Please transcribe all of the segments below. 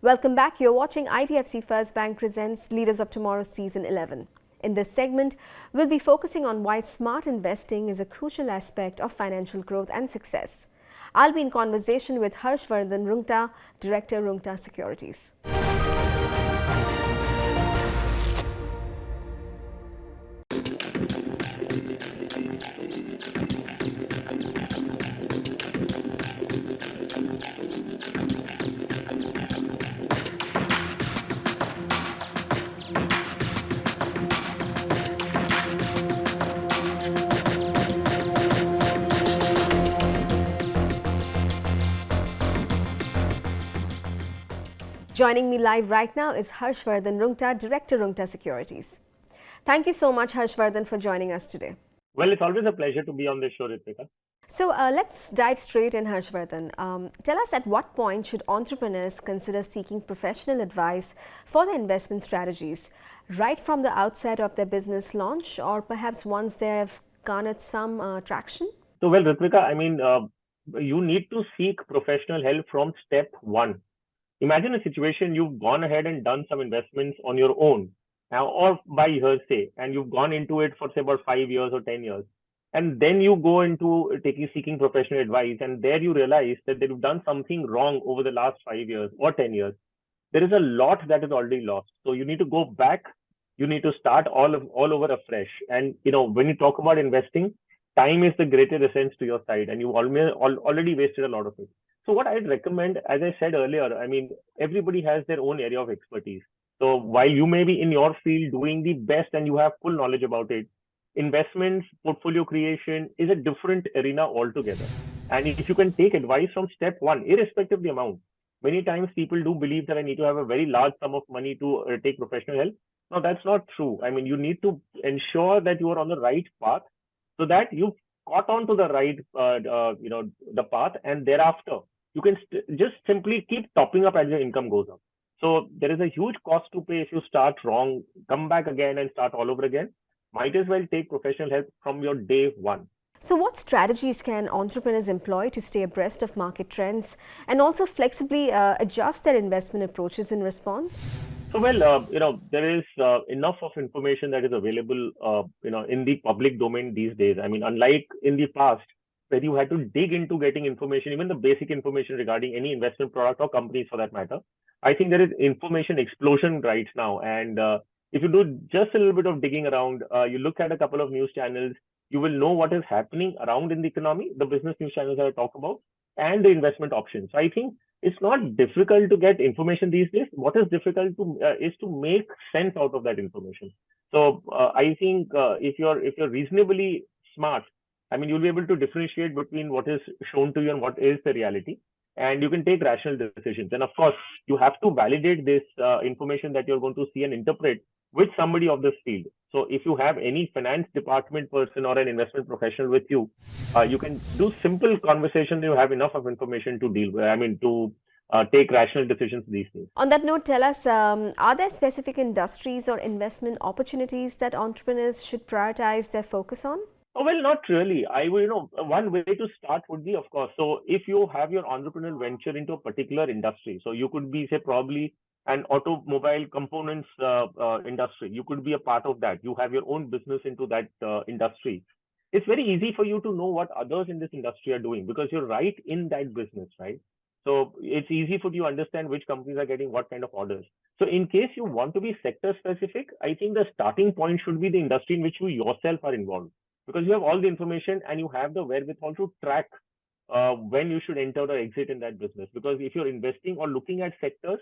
Welcome back. You're watching IDFC First Bank presents Leaders of Tomorrow Season 11. In this segment, we'll be focusing on why smart investing is a crucial aspect of financial growth and success. I'll be in conversation with Harshvardhan Roongta, Director, Roongta Securities. Joining me live right now is Harshvardhan Roongta, Director, Roongta Securities. Thank you so much, Harshvardhan, for joining us today. Well, it's always a pleasure to be on this show, Ritwika. So let's dive straight in, Harshvardhan. Tell us, at what point should entrepreneurs consider seeking professional advice for their investment strategies, right from the outset of their business launch, or perhaps once they've garnered some traction? So, well, Ritwika, you need to seek professional help from step one. Imagine a situation you've gone ahead and done some investments on your own or by hearsay, and you've gone into it for say about 5 years or 10 years. And then you go into seeking professional advice, and there you realize that you've done something wrong over the last 5 years or 10 years. There is a lot that is already lost. So you need to go back. You need to start all over afresh. And when you talk about investing, time is the greater essence to your side, and you already wasted a lot of it. So what I'd recommend, as I said earlier, everybody has their own area of expertise. So while you may be in your field doing the best and you have full knowledge about it, investments, portfolio creation is a different arena altogether. And if you can take advice from step one, irrespective of the amount, many times people do believe that I need to have a very large sum of money to take professional help. No, that's not true. You need to ensure that you are on the right path so that you've caught on to the right, the path, and thereafter you can just simply keep topping up as your income goes up. So there is a huge cost to pay if you start wrong, come back again and start all over again. Might as well take professional help from your day one. So what strategies can entrepreneurs employ to stay abreast of market trends and also flexibly adjust their investment approaches in response? So, well, there is enough of information that is available, in the public domain these days. Unlike in the past, where you had to dig into getting information, even the basic information regarding any investment product or companies for that matter, I think there is information explosion right now. And if you do just a little bit of digging around, you look at a couple of news channels, you will know what is happening around in the economy, the business news channels that I talk about, and the investment options. So I think it's not difficult to get information these days. What is difficult is to make sense out of that information. So I think if you're reasonably smart, you'll be able to differentiate between what is shown to you and what is the reality, and you can take rational decisions. And of course, you have to validate this information that you're going to see and interpret with somebody of this field. So if you have any finance department person or an investment professional with you, you can do simple conversation. You have enough of information to deal with. To take rational decisions these days. On that note, tell us, are there specific industries or investment opportunities that entrepreneurs should prioritize their focus on? Oh, well, not really. I will, one way to start would be, of course, so if you have your entrepreneurial venture into a particular industry, so you could be, say, probably an automobile components industry, you could be a part of that. You have your own business into that industry. It's very easy for you to know what others in this industry are doing because you're right in that business, right? So it's easy for you to understand which companies are getting what kind of orders. So in case you want to be sector specific, I think the starting point should be the industry in which you yourself are involved, because you have all the information and you have the wherewithal to track when you should enter or exit in that business. Because if you're investing or looking at sectors,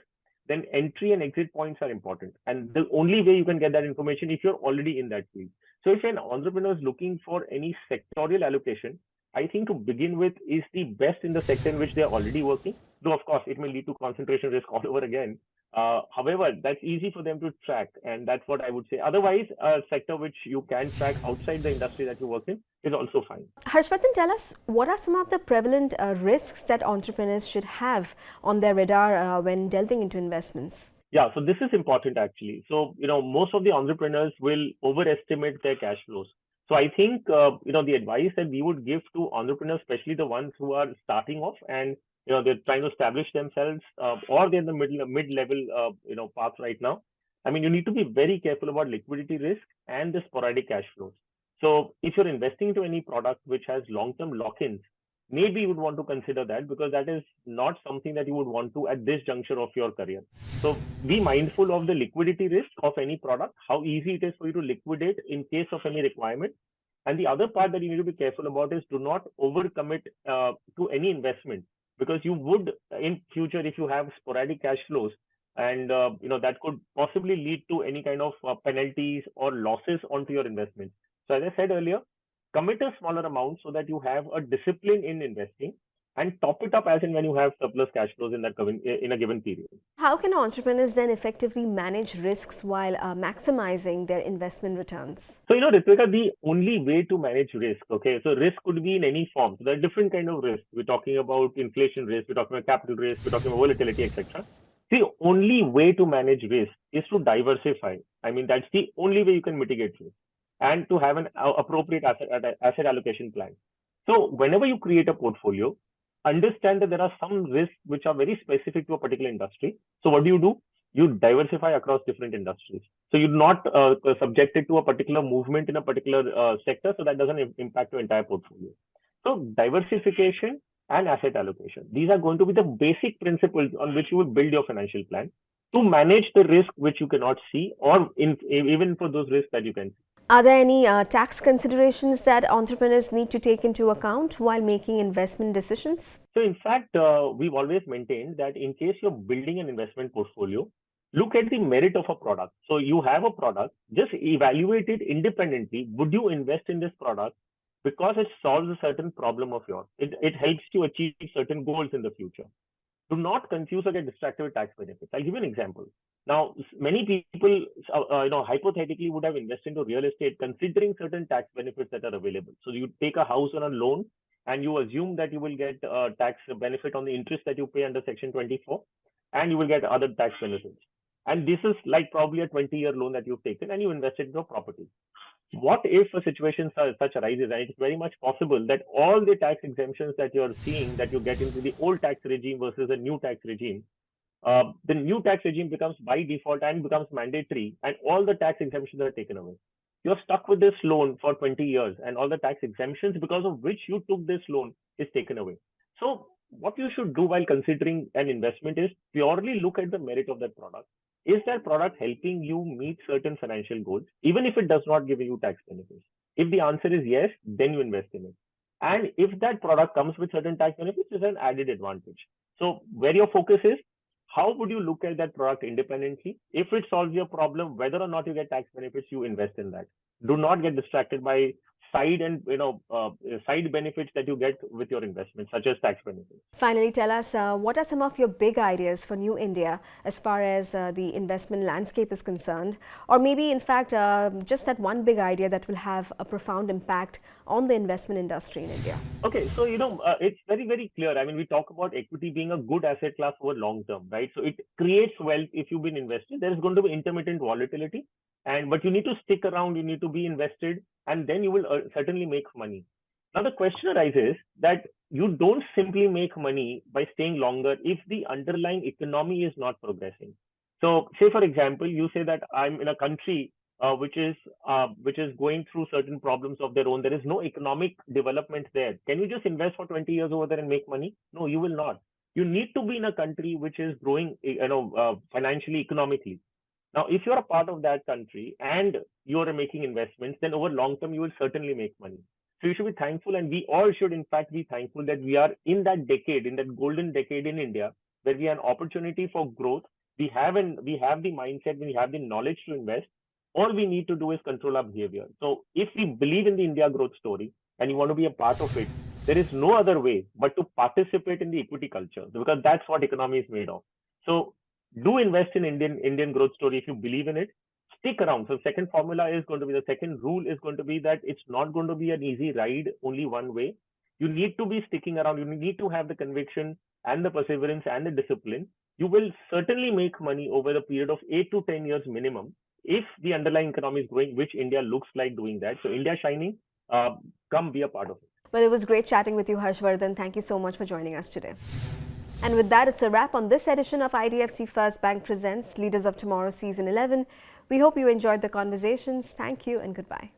then entry and exit points are important. And the only way you can get that information if you're already in that field. So if an entrepreneur is looking for any sectorial allocation, I think to begin with is the best in the sector in which they're already working. Though, of course, it may lead to concentration risk all over again. However, that's easy for them to track, and that's what I would say. Otherwise, a sector which you can track outside the industry that you work in is also fine. Harshvardhan, tell us, what are some of the prevalent risks that entrepreneurs should have on their radar when delving into investments? Yeah, so this is important actually. So, most of the entrepreneurs will overestimate their cash flows. So I think, the advice that we would give to entrepreneurs, especially the ones who are starting off and they're trying to establish themselves, or they're in the mid-level, path right now. I mean, you need to be very careful about liquidity risk and the sporadic cash flows. So if you're investing into any product which has long-term lock-ins, maybe you would want to consider that, because that is not something that you would want to at this juncture of your career. So be mindful of the liquidity risk of any product, how easy it is for you to liquidate in case of any requirement. And the other part that you need to be careful about is, do not overcommit to any investment, because you would in future, if you have sporadic cash flows, and that could possibly lead to any kind of penalties or losses onto your investment. So as I said earlier, commit a smaller amount so that you have a discipline in investing, and top it up as and when you have surplus cash flows in a given period. How can entrepreneurs then effectively manage risks while maximizing their investment returns? So, Ritvika, the only way to manage risk, okay, so risk could be in any form. So there are different kind of risks. We're talking about inflation risk, we're talking about capital risk, we're talking about volatility, etc. The only way to manage risk is to diversify. I mean, that's the only way you can mitigate risk, and to have an appropriate asset allocation plan. So whenever you create a portfolio, understand that there are some risks which are very specific to a particular industry. So what do? You diversify across different industries. So you're not subjected to a particular movement in a particular sector, so that doesn't impact your entire portfolio. So diversification and asset allocation, these are going to be the basic principles on which you will build your financial plan to manage the risk which you cannot see, or even for those risks that you can see. Are there any tax considerations that entrepreneurs need to take into account while making investment decisions? So in fact, we've always maintained that in case you're building an investment portfolio, look at the merit of a product. So you have a product, just evaluate it independently. Would you invest in this product because it solves a certain problem of yours? It helps you achieve certain goals in the future. Do not confuse or get distracted with tax benefits. I'll give you an example. Now, many people, hypothetically would have invested into real estate considering certain tax benefits that are available. So you take a house on a loan, and you assume that you will get a tax benefit on the interest that you pay under Section 24, and you will get other tax benefits. And this is like probably a 20-year loan that you've taken, and you invested in a property. What if a situation such arises, and it's very much possible that all the tax exemptions that you're seeing, that you get into the old tax regime versus the new tax regime, the new tax regime becomes by default and becomes mandatory, and all the tax exemptions are taken away. You're stuck with this loan for 20 years, and all the tax exemptions because of which you took this loan is taken away. So what you should do while considering an investment is purely look at the merit of that product. Is that product helping you meet certain financial goals, even if it does not give you tax benefits? If the answer is yes, then you invest in it. And if that product comes with certain tax benefits, it's an added advantage. So where your focus is, how would you look at that product independently? If it solves your problem, whether or not you get tax benefits, you invest in that. Do not get distracted by side benefits that you get with your investment, such as tax benefits. Finally, tell us what are some of your big ideas for New India as far as the investment landscape is concerned, or maybe in fact just that one big idea that will have a profound impact on the investment industry in India. Okay, so it's very, very clear. I mean, we talk about equity being a good asset class over long term, right? So it creates wealth if you've been invested. There is going to be intermittent volatility, but you need to stick around, you need to be invested, and then you will certainly make money. Now the question arises that you don't simply make money by staying longer if the underlying economy is not progressing. So say for example, you say that I'm in a country which is going through certain problems of their own. There is no economic development there. Can you just invest for 20 years over there and make money? No, you will not. You need to be in a country which is growing, financially, economically. Now, if you're a part of that country and you're making investments, then over long term, you will certainly make money. So you should be thankful, and we all should, in fact, be thankful that we are in that decade, in that golden decade in India, where we have an opportunity for growth. We have the mindset, we have the knowledge to invest. All we need to do is control our behavior. So if we believe in the India growth story and you want to be a part of it, there is no other way but to participate in the equity culture, because that's what economy is made of. So do invest in Indian growth story if you believe in it. Stick around. So second rule is going to be that it's not going to be an easy ride only one way. You need to be sticking around. You need to have the conviction and the perseverance and the discipline. You will certainly make money over the period of 8 to 10 years minimum if the underlying economy is growing, which India looks like doing that. So India shining, come be a part of it. Well, it was great chatting with you, Harshvardhan. Thank you so much for joining us today. And with that, it's a wrap on this edition of IDFC First Bank Presents Leaders of Tomorrow Season 11. We hope you enjoyed the conversations. Thank you and goodbye.